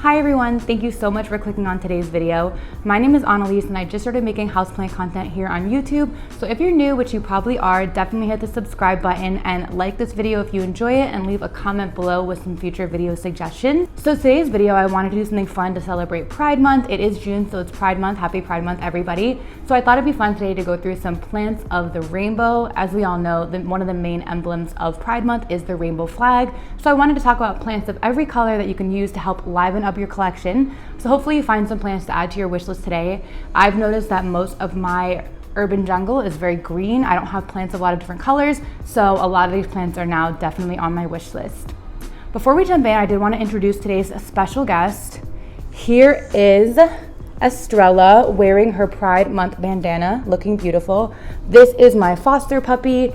Hi everyone, thank you so much for clicking on today's video. My name is Annalise and I just started making houseplant content here on YouTube. So if you're new, which you probably are, definitely hit the subscribe button and like this video if you enjoy it and leave a comment below with some future video suggestions. So today's video, I wanted to do something fun to celebrate Pride Month. It is June, so it's Pride Month. Happy Pride Month, everybody. So I thought it'd be fun today to go through some plants of the rainbow. As we all know, one of the main emblems of Pride Month is the rainbow flag. So I wanted to talk about plants of every color that you can use to help liven up your collection. So hopefully you find some plants to add to your wish list today. I've noticed that most of my urban jungle is very green. I don't have plants of a lot of different colors, so a lot of these plants are now definitely on my wish list. Before we jump in, I did want to introduce today's special guest. Here is Estrella wearing her Pride Month bandana, looking beautiful. This is my foster puppy.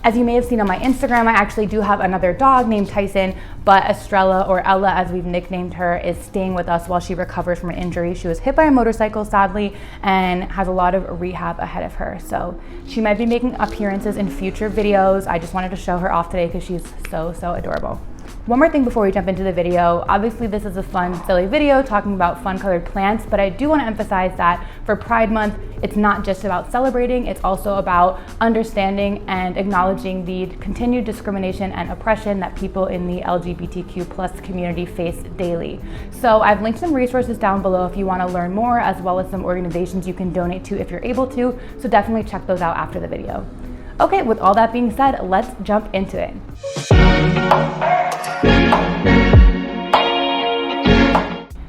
As you may have seen on my Instagram, I actually do have another dog named Tyson, but Estrella, or Ella as we've nicknamed her, is staying with us while she recovers from an injury. She was hit by a motorcycle, sadly, and has a lot of rehab ahead of her. So she might be making appearances in future videos. I just wanted to show her off today because she's so adorable. One more thing before we jump into the video. Obviously this is a fun, silly video talking about fun colored plants, but I do want to emphasize that for Pride Month, it's not just about celebrating, it's also about understanding and acknowledging the continued discrimination and oppression that people in the LGBTQ+ community face daily. So I've linked some resources down below if you want to learn more, as well as some organizations you can donate to if you're able to, so definitely check those out after the video. Okay, with all that being said, let's jump into it.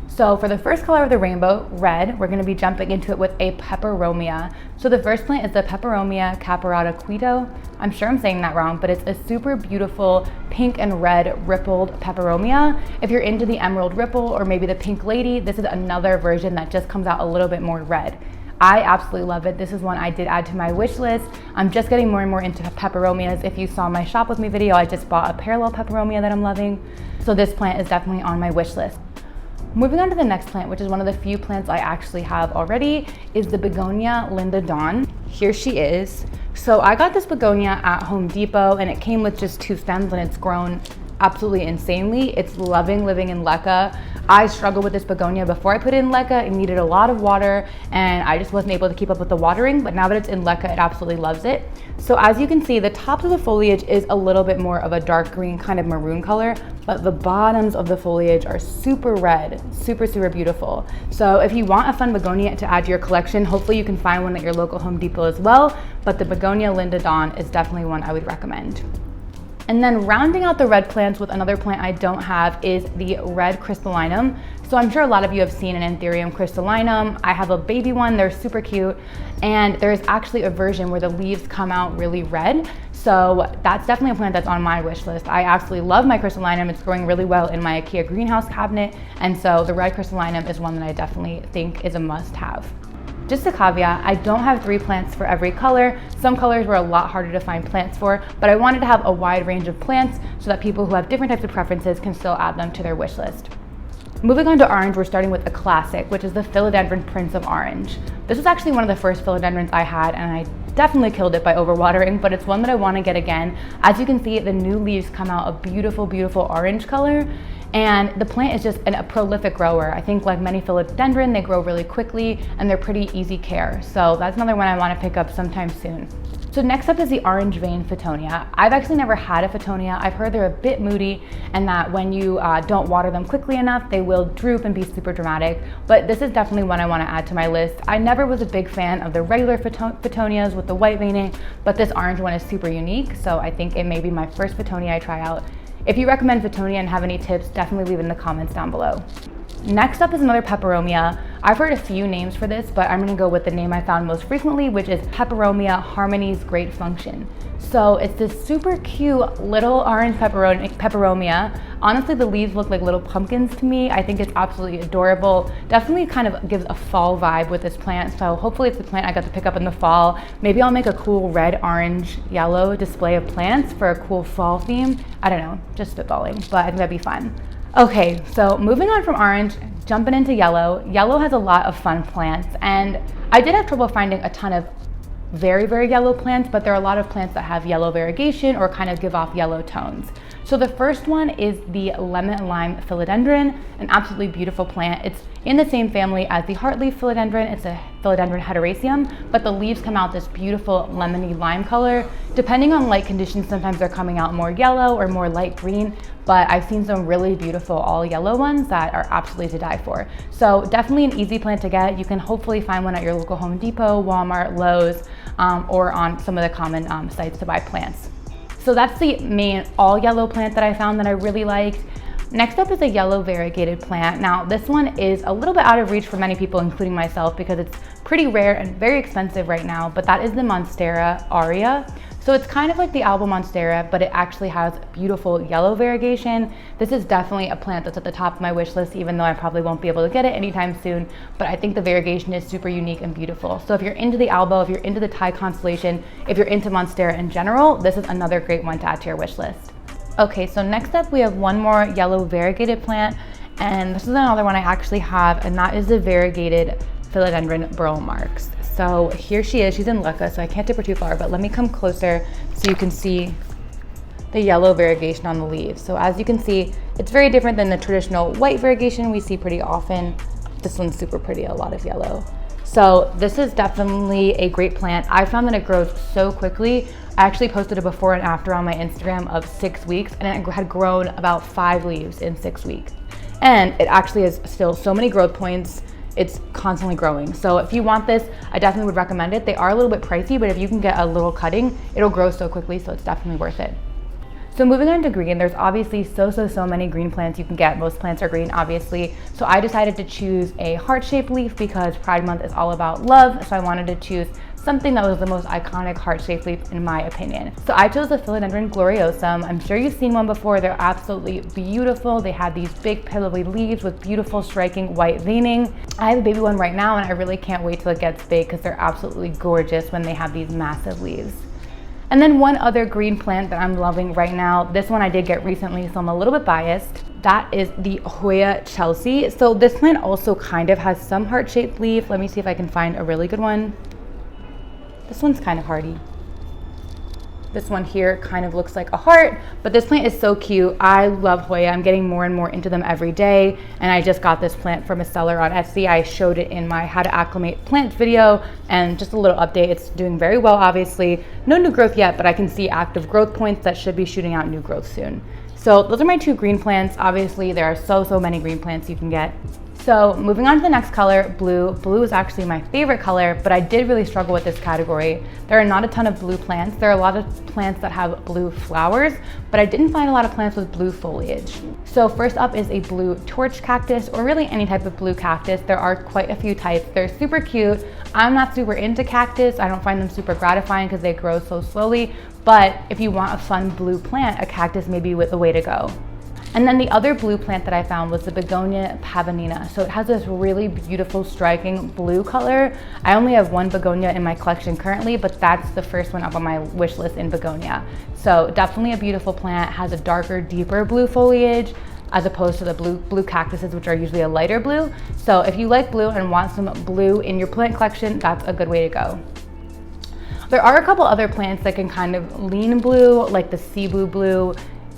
So for the first color of the rainbow, red, we're gonna be jumping into it with a peperomia. So the first plant is the Peperomia caparata quito. I'm sure I'm saying that wrong, but it's a super beautiful pink and red rippled peperomia. If you're into the emerald ripple or maybe the pink lady, this is another version that just comes out a little bit more red. I absolutely love it. This is one I did add to my wish list. I'm just getting more and more into peperomias. If you saw my shop with me video, I just bought a parallel peperomia that I'm loving. So this plant is definitely on my wish list. Moving on to the next plant, which is one of the few plants I actually have already, is the begonia Linda Dawn. Here she is. So I got this begonia at Home Depot and it came with just 2 stems and it's grown absolutely insanely. It's loving living in leca. I struggled with this begonia before I put it in leca. It needed a lot of water and I just wasn't able to keep up with the watering, but now that it's in leca, it absolutely loves it. So as you can see, the tops of the foliage is a little bit more of a dark green kind of maroon color, but the bottoms of the foliage are super red, super beautiful. So if you want a fun begonia to add to your collection, hopefully you can find one at your local Home Depot as well, but the begonia Linda Dawn is definitely one I would recommend. And then rounding out the red plants with another plant I don't have is the red crystallinum. So I'm sure a lot of you have seen an Anthurium crystallinum. I have a baby one, they're super cute. And there's actually a version where the leaves come out really red. So that's definitely a plant that's on my wish list. I absolutely love my crystallinum. It's growing really well in my IKEA greenhouse cabinet. And so the red crystallinum is one that I definitely think is a must have. Just a caveat, I don't have 3 plants for every color. Some colors were a lot harder to find plants for, but I wanted to have a wide range of plants so that people who have different types of preferences can still add them to their wish list. Moving on to orange, we're starting with a classic, which is the Philodendron Prince of Orange. This was actually one of the first philodendrons I had, and I definitely killed it by overwatering, but it's one that I want to get again. As you can see, the new leaves come out a beautiful orange color. And the plant is just a prolific grower. I think like many philodendron, they grow really quickly and they're pretty easy care. So that's another one I want to pick up sometime soon. So next up is the orange vein Fittonia. I've actually never had a Fittonia. I've heard they're a bit moody and that when you don't water them quickly enough, they will droop and be super dramatic. But this is definitely one I want to add to my list. I never was a big fan of the regular Fittonias with the white veining, but this orange one is super unique. So I think it may be my first Fittonia I try out. If you recommend Fittonia and have any tips, definitely leave it in the comments down below. Next up is another peperomia. I've heard a few names for this, but I'm gonna go with the name I found most frequently, which is Peperomia Harmony's Great Function. So it's this super cute little orange peperomia. Honestly, the leaves look like little pumpkins to me. I think it's absolutely adorable. Definitely kind of gives a fall vibe with this plant. So hopefully it's the plant I got to pick up in the fall. Maybe I'll make a cool red, orange, yellow display of plants for a cool fall theme. I don't know, just spitballing, but I think that'd be fun. Okay, so moving on from orange, jumping into yellow. Yellow has a lot of fun plants, and I did have trouble finding a ton of very yellow plants, but there are a lot of plants that have yellow variegation or kind of give off yellow tones. So So the first one is the lemon lime philodendron, an absolutely beautiful plant. It's in the same family as the heartleaf philodendron. It's a philodendron heteroecium, but the leaves come out this beautiful lemony lime color. Depending on light conditions, sometimes they're coming out more yellow or more light green, but I've seen some really beautiful all yellow ones that are absolutely to die for. So definitely an easy plant to get. You can hopefully find one at your local Home Depot, Walmart, Lowe's, or on some of the common sites to buy plants. So that's the main all yellow plant that I found that I really liked. Next up is a yellow variegated plant. Now this one is a little bit out of reach for many people, including myself, because it's pretty rare and very expensive right now, but that is the Monstera aurea. So it's kind of like the Alba Monstera, but it actually has beautiful yellow variegation. This is definitely a plant that's at the top of my wish list, even though I probably won't be able to get it anytime soon, but I think the variegation is super unique and beautiful. So if you're into the Alba, if you're into the Thai constellation, if you're into Monstera in general, this is another great one to add to your wish list. Okay, so next up we have one more yellow variegated plant, and this is another one I actually have, and that is the variegated philodendron burl marks. So here she is, she's in Lucca, so I can't tip her too far, but let me come closer so you can see the yellow variegation on the leaves. So as you can see, it's very different than the traditional white variegation we see pretty often. This one's super pretty, a lot of yellow. So this is definitely a great plant. I found that it grows so quickly. I actually posted a before and after on my Instagram of 6 weeks, and it had grown about 5 leaves in 6 weeks. And it actually has still so many growth points. It's constantly growing. So if you want this, I definitely would recommend it. They are a little bit pricey, but if you can get a little cutting, it'll grow so quickly, so it's definitely worth it. So moving on to green, there's obviously so many green plants you can get. Most plants are green, obviously. So I decided to choose a heart-shaped leaf because Pride Month is all about love. So I wanted to choose something that was the most iconic heart-shaped leaf in my opinion. So I chose the Philodendron gloriosum. I'm sure you've seen one before. They're absolutely beautiful. They have these big pillowy leaves with beautiful striking white veining. I have a baby one right now and I really can't wait till it gets big because they're absolutely gorgeous when they have these massive leaves. And then one other green plant that I'm loving right now, this one I did get recently, so I'm a little bit biased. That is the Hoya Chelsea. So this plant also kind of has some heart-shaped leaf. Let me see if I can find a really good one. This one's kind of hardy. This one here kind of looks like a heart, but this plant is so cute. I love Hoya. I'm getting more and more into them every day. And I just got this plant from a seller on Etsy. I showed it in my how to acclimate plants video, and just a little update. It's doing very well, obviously. No new growth yet, but I can see active growth points that should be shooting out new growth soon. So those are my 2 green plants. Obviously, there are so many green plants you can get. So moving on to the next color, blue. Blue is actually my favorite color, but I did really struggle with this category. There are not a ton of blue plants. There are a lot of plants that have blue flowers, but I didn't find a lot of plants with blue foliage. So first up is a blue torch cactus, or really any type of blue cactus. There are quite a few types. They're super cute. I'm not super into cactus. I don't find them super gratifying because they grow so slowly, but if you want a fun blue plant, a cactus may be the way to go. And then the other blue plant that I found was the Begonia pavonina. So it has this really beautiful striking blue color. I only have one begonia in my collection currently, but that's the first one up on my wish list in begonia. So definitely a beautiful plant, has a darker, deeper blue foliage as opposed to the blue cactuses, which are usually a lighter blue. So if you like blue and want some blue in your plant collection, that's a good way to go. There are a couple other plants that can kind of lean blue, like the Cebu blue.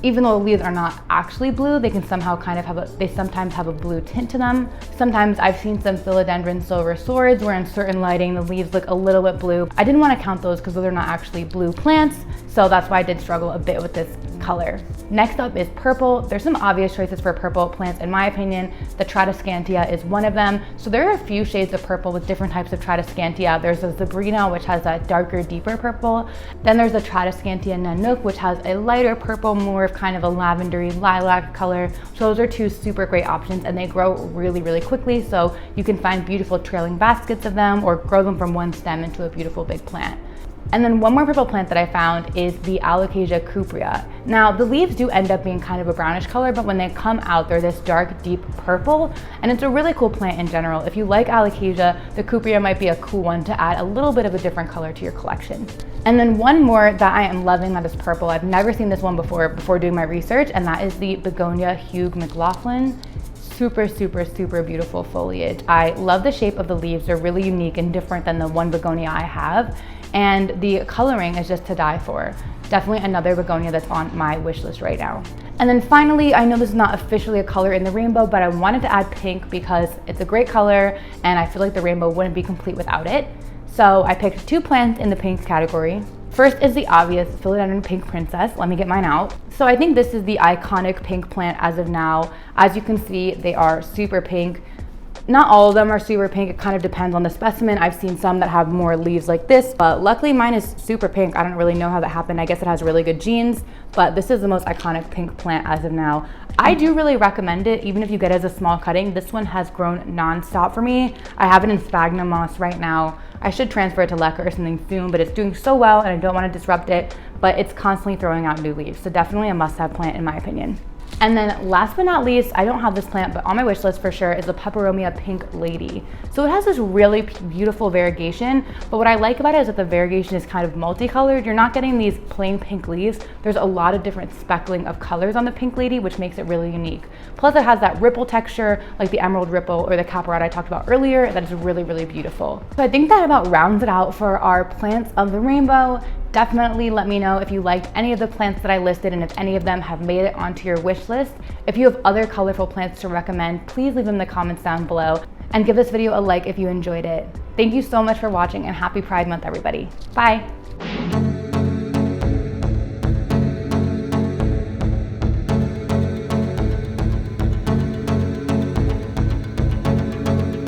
Even though the leaves are not actually blue, they can somehow kind of they sometimes have a blue tint to them. Sometimes I've seen some philodendron silver swords where in certain lighting the leaves look a little bit blue. I didn't want to count those because those are not actually blue plants, so that's why I did struggle a bit with this color. Next up is purple. There's some obvious choices for purple plants in my opinion. The Tradescantia is one of them. So there are a few shades of purple with different types of Tradescantia. There's the Sabrina, which has that darker, deeper purple. Then there's the Tradescantia Nanook, which has a lighter purple, more of kind of a lavendery lilac color. So those are 2 super great options, and they grow really quickly, so you can find beautiful trailing baskets of them or grow them from one stem into a beautiful big plant. And then one more purple plant that I found is the Alocasia cuprea. Now the leaves do end up being kind of a brownish color, but when they come out, they're this dark, deep purple, and it's a really cool plant in general. If you like Alocasia, the cuprea might be a cool one to add a little bit of a different color to your collection. And then one more that I am loving that is purple. I've never seen this one before doing my research, and that is the Begonia Hugh McLaughlin. Super beautiful foliage. I love the shape of the leaves. They're really unique and different than the one begonia I have. And the coloring is just to die for. definitely another begonia that's on my wish list right now. And then finally, I know this is not officially a color in the rainbow, but I wanted to add pink because it's a great color and I feel like the rainbow wouldn't be complete without it. So I picked 2 plants in the pink category. First is the obvious philodendron pink princess. Let me get mine out. So I think this is the iconic pink plant as of now. As you can see, they are super pink. Not all of them are super pink. It kind of depends on the specimen. I've seen some that have more leaves like this, but luckily mine is super pink. I don't really know how that happened. I guess it has really good genes, but this is the most iconic pink plant as of now. I do really recommend it, even if you get it as a small cutting. This one has grown non-stop for me. I have it in sphagnum moss right now. I should transfer it to leca or something soon, but it's doing so well and I don't want to disrupt it, but it's constantly throwing out new leaves. So definitely a must-have plant in my opinion. And then last but not least, I don't have this plant, but on my wish list for sure is the peperomia pink lady. So it has this really beautiful variegation, but what I like about it is that the variegation is kind of multicolored. You're not getting these plain pink leaves. There's a lot of different speckling of colors on the pink lady, which makes it really unique. Plus it has that ripple texture, like the emerald ripple or the caparata I talked about earlier, that is really, really beautiful. So I think that about rounds it out for our plants of the rainbow. Definitely let me know if you liked any of the plants that I listed and if any of them have made it onto your wish list. If you have other colorful plants to recommend, please leave them in the comments down below and give this video a like if you enjoyed it. Thank you so much for watching and happy Pride Month, everybody. Bye.